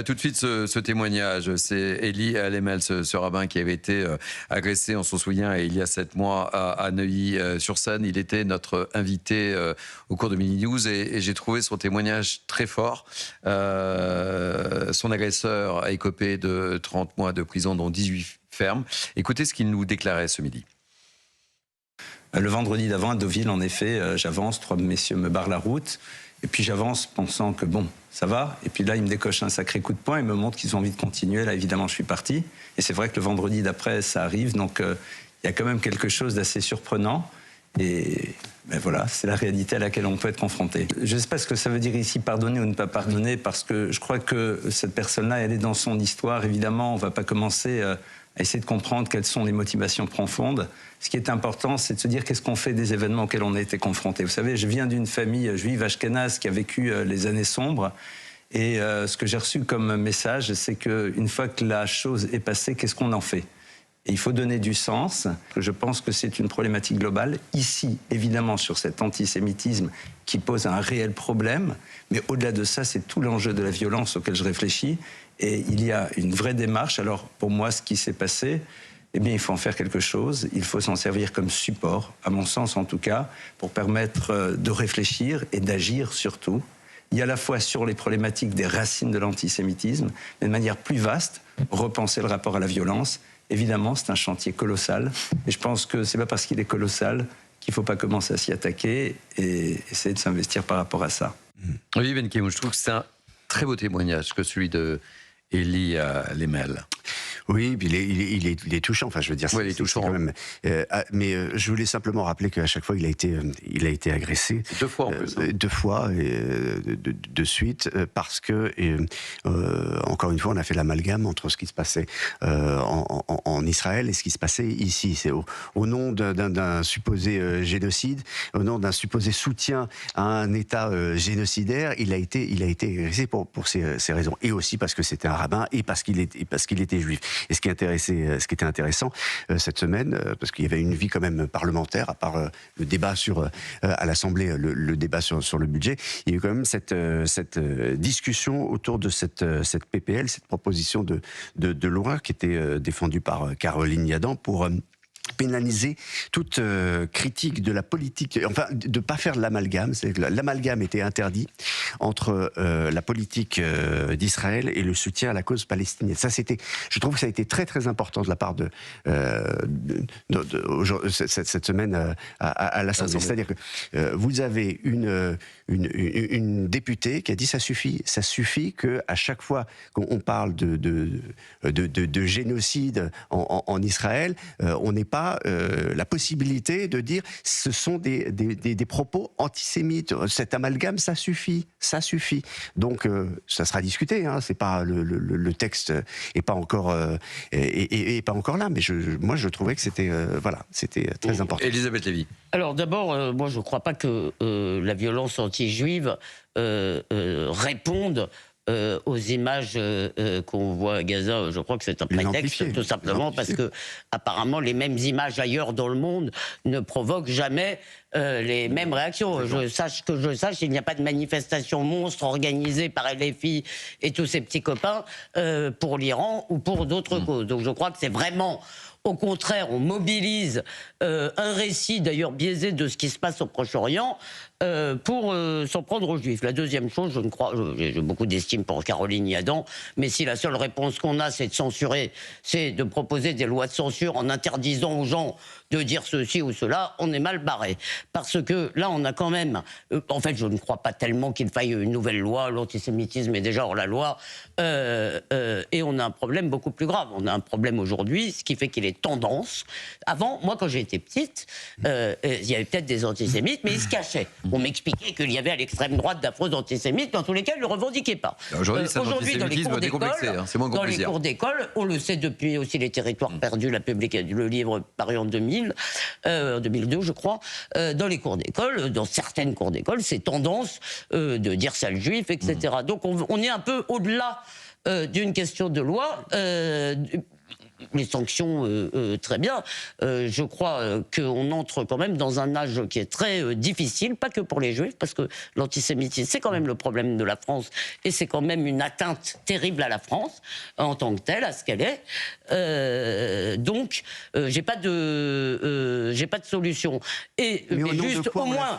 Tout de suite, ce témoignage, c'est Elie Lemel, ce rabbin qui avait été agressé, on s'en souvient, il y a 7 mois à Neuilly-sur-Seine. Il était notre invité au cours de Mini News et j'ai trouvé son témoignage très fort. Son agresseur a écopé de 30 mois de prison, dont 18 fermes. Écoutez ce qu'il nous déclarait ce midi. Le vendredi d'avant, à Deauville, en effet, j'avance, 3 messieurs me barrent la route. Et puis j'avance pensant que bon, ça va. Et puis là, ils me décochent un sacré coup de poing et me montrent qu'ils ont envie de continuer. Là, évidemment, je suis parti. Et c'est vrai que le vendredi d'après, ça arrive. Donc, il y a quand même quelque chose d'assez surprenant. Et ben voilà, c'est la réalité à laquelle on peut être confronté. Je ne sais pas ce que ça veut dire ici, pardonner ou ne pas pardonner, parce que je crois que cette personne-là, elle est dans son histoire. Évidemment, on ne va pas commencer à essayer de comprendre quelles sont les motivations profondes. Ce qui est important, c'est de se dire qu'est-ce qu'on fait des événements auxquels on a été confronté. Vous savez, je viens d'une famille juive ashkénaze qui a vécu les années sombres. Et ce que j'ai reçu comme message, c'est qu'une fois que la chose est passée, qu'est-ce qu'on en fait ? Et il faut donner du sens. Je pense que c'est une problématique globale. Ici, évidemment, sur cet antisémitisme qui pose un réel problème. Mais au-delà de ça, c'est tout l'enjeu de la violence auquel je réfléchis. Et il y a une vraie démarche. Alors, pour moi, ce qui s'est passé, eh bien, il faut en faire quelque chose. Il faut s'en servir comme support, à mon sens en tout cas, pour permettre de réfléchir et d'agir surtout. Il y a à la fois sur les problématiques des racines de l'antisémitisme, mais de manière plus vaste, repenser le rapport à la violence. Évidemment, c'est un chantier colossal. Et je pense que c'est pas parce qu'il est colossal qu'il ne faut pas commencer à s'y attaquer et essayer de s'investir par rapport à ça. Oui, Ben Kemou, je trouve que c'est un très beau témoignage que celui de Elie Lemel. Oui, puis il est touchant. Enfin, je veux dire, oui, il est touchant. Quand même. Mais je voulais simplement rappeler qu'à chaque fois, il a été agressé. 2 fois en plus. 2 fois de suite, parce que encore une fois, on a fait l'amalgame entre ce qui se passait en Israël et ce qui se passait ici. C'est au nom d'un supposé génocide, au nom d'un supposé soutien à un État génocidaire, il a été agressé pour ces raisons, et aussi parce que c'était un rabbin et parce qu'il était juif. Et ce qui était intéressant cette semaine, parce qu'il y avait une vie quand même parlementaire, à part le débat à l'Assemblée, le débat sur le budget, il y a eu quand même cette discussion autour de cette PPL, cette proposition de loi qui était défendue par Caroline Yadan pour pénaliser toute critique de la politique, enfin de pas faire de l'amalgame. L'amalgame était interdit entre la politique d'Israël et le soutien à la cause palestinienne. Ça, je trouve que ça a été très très important de la part cette semaine à l'Assemblée. C'est-à-dire que vous avez une députée qui a dit ça suffit que à chaque fois qu'on parle de génocide en Israël, on n'est pas la possibilité de dire ce sont des propos antisémites. Cet amalgame, ça suffit. Donc ça sera discuté. Hein, c'est pas le texte est pas encore là, mais moi je trouvais que c'était très important. Elisabeth Lévy. Alors d'abord, moi je ne crois pas que la violence anti-juive réponde aux images qu'on voit à Gaza. Je crois que c'est un prétexte, tout simplement parce que apparemment les mêmes images ailleurs dans le monde ne provoquent jamais les mêmes réactions. Que je sache, il n'y a pas de manifestation monstre organisée par LFI et tous ces petits copains pour l'Iran ou pour d'autres causes. Donc je crois que c'est vraiment... Au contraire, on mobilise un récit, d'ailleurs biaisé, de ce qui se passe au Proche-Orient pour s'en prendre aux Juifs. La deuxième chose, j'ai beaucoup d'estime pour Caroline Yadan, mais si la seule réponse qu'on a, c'est de censurer, c'est de proposer des lois de censure en interdisant aux gens de dire ceci ou cela, on est mal barré. Parce que là, on a quand même... en fait, je ne crois pas tellement qu'il faille une nouvelle loi. L'antisémitisme est déjà hors la loi. Et on a un problème beaucoup plus grave. On a un problème aujourd'hui, ce qui fait qu'il est tendance. Avant, moi, quand j'étais petite, il y avait peut-être des antisémites, mais ils se cachaient. On m'expliquait qu'il y avait à l'extrême droite d'affreux antisémites, dans tous les cas, ils ne le revendiquaient pas. Aujourd'hui, dans les cours d'école, dans les cours d'école, on le sait depuis aussi Les Territoires perdus, le livre paru en 2002, je crois, dans les cours d'école, dans certaines cours d'école, c'est tendance de dire sale juif, etc. Donc on est un peu au-delà d'une question de loi. les sanctions, très bien. Je crois qu'on entre quand même dans un âge qui est très difficile, pas que pour les Juifs, parce que l'antisémitisme, c'est quand même le problème de la France, et c'est quand même une atteinte terrible à la France, en tant que telle, à ce qu'elle est. Donc, j'ai pas de solution. Mais juste, au moins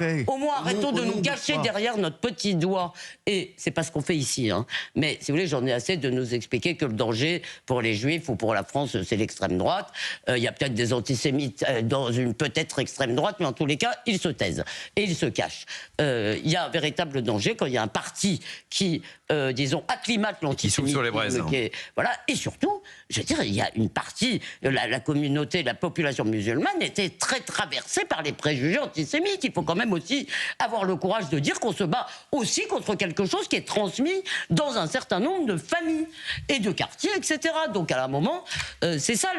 arrêtons de nous cacher derrière notre petit doigt. Et c'est pas ce qu'on fait ici. Hein. Mais si vous voulez, j'en ai assez de nous expliquer que le danger pour les Juifs ou pour la France, c'est l'extrême droite. Il y a peut-être des antisémites dans une peut-être extrême droite, mais en tous les cas, ils se taisent et ils se cachent. Il y a un véritable danger quand il y a un parti qui, disons, acclimate l'antisémitisme. Qui souffle sur les braises. Voilà. Et surtout, je veux dire, il y a une partie de la communauté, de la population musulmane était très traversée par les préjugés antisémites. Il faut quand même aussi avoir le courage de dire qu'on se bat aussi contre quelque chose qui est transmis dans un certain nombre de familles et de quartiers, etc. Donc à un moment, c'est ça.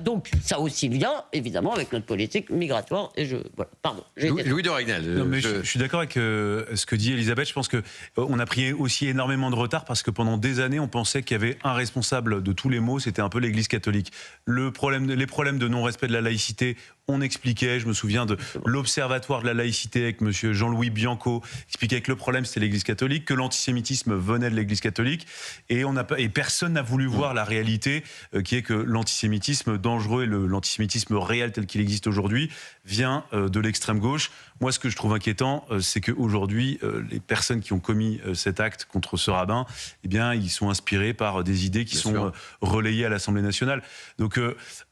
Donc ça a aussi lien, évidemment, avec notre politique migratoire. Et voilà, pardon. Louis de Ragnel. Je suis d'accord avec ce que dit Elisabeth. Je pense qu'on a pris aussi énormément de retard parce que pendant des années, on pensait qu'il y avait un responsable de tous les maux, c'était un peu l'Église catholique. Les problèmes de non-respect de la laïcité, on expliquait, je me souviens de l'Observatoire de la laïcité avec monsieur Jean-Louis Bianco, expliquait que le problème c'était l'Église catholique, que l'antisémitisme venait de l'Église catholique, et personne n'a voulu voir la réalité qui est que l'antisémitisme dangereux et l'antisémitisme réel tel qu'il existe aujourd'hui vient de l'extrême gauche. Moi, ce que je trouve inquiétant, c'est qu'aujourd'hui, les personnes qui ont commis cet acte contre ce rabbin, eh bien, ils sont inspirés par des idées qui sont relayées à l'Assemblée nationale. Donc,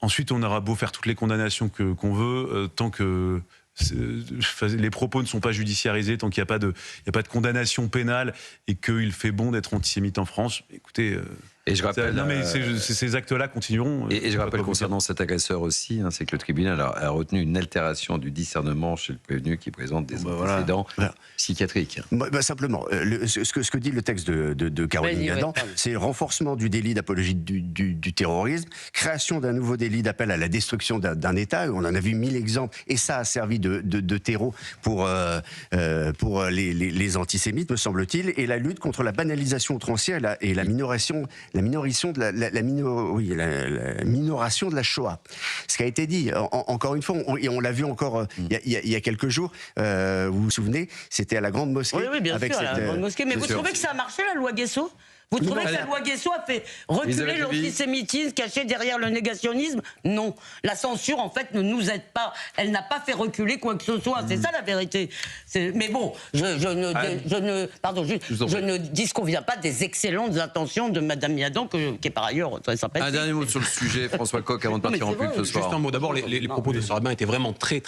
ensuite, on aura beau faire toutes les condamnations qu'on veut, tant que les propos ne sont pas judiciarisés, tant qu'il n'y a pas de condamnation pénale et qu'il fait bon d'être antisémite en France, écoutez... Et je rappelle, ces actes-là continueront. Et je rappelle concernant cet agresseur aussi, c'est que le tribunal a retenu une altération du discernement chez le prévenu qui présente des antécédents psychiatriques. Simplement, ce que dit le texte de Caroline Gadan, c'est le renforcement du délit d'apologie du terrorisme, création d'un nouveau délit d'appel à la destruction d'un État. On en a vu 1000 exemples, et ça a servi de terreau pour les antisémites, me semble-t-il, et la lutte contre la banalisation outrancière et la minoration la minoration de la Shoah. Ce qui a été dit, encore une fois, et on l'a vu encore il y a quelques jours, vous vous souvenez, c'était à la Grande Mosquée. Oui, bien sûr, à la Grande Mosquée. Mais vous trouvez que ça a marché, la loi Guesso ? Vous trouvez que la loi Guesso a fait reculer l'antisémitisme caché derrière le négationnisme ? Non. La censure, en fait, ne nous aide pas. Elle n'a pas fait reculer quoi que ce soit. C'est ça la vérité. Mais bon, je ne disconviens pas des excellentes intentions de Madame Yadan, qui est par ailleurs très sympathique. Un dernier mot sur le sujet, François Coq, avant de partir en pub ce soir. Juste un mot. D'abord, les propos de ce rabbin étaient vraiment très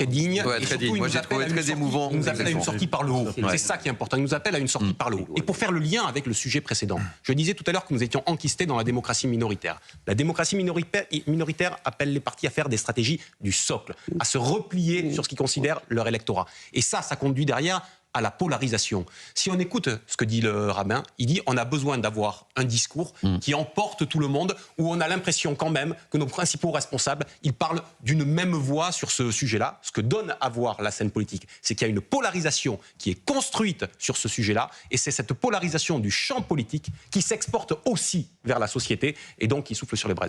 dignes. Ouais, très dignes. Moi, j'ai trouvé très émouvant. Il nous appelle à une sortie par le haut. C'est ça qui est important. Il nous appelle à une sortie par le haut. Et pour faire le lien avec le sujet précédent, je disais tout à l'heure que nous étions enquistés dans la démocratie minoritaire. La démocratie minoritaire appelle les partis à faire des stratégies du socle, à se replier sur ce qu'ils considèrent leur électorat. Et ça conduit derrière à la polarisation. Si on écoute ce que dit le rabbin, il dit on a besoin d'avoir un discours qui emporte tout le monde, où on a l'impression quand même que nos principaux responsables, ils parlent d'une même voix sur ce sujet-là. Ce que donne à voir la scène politique, c'est qu'il y a une polarisation qui est construite sur ce sujet-là, et c'est cette polarisation du champ politique qui s'exporte aussi vers la société, et donc qui souffle sur les braises.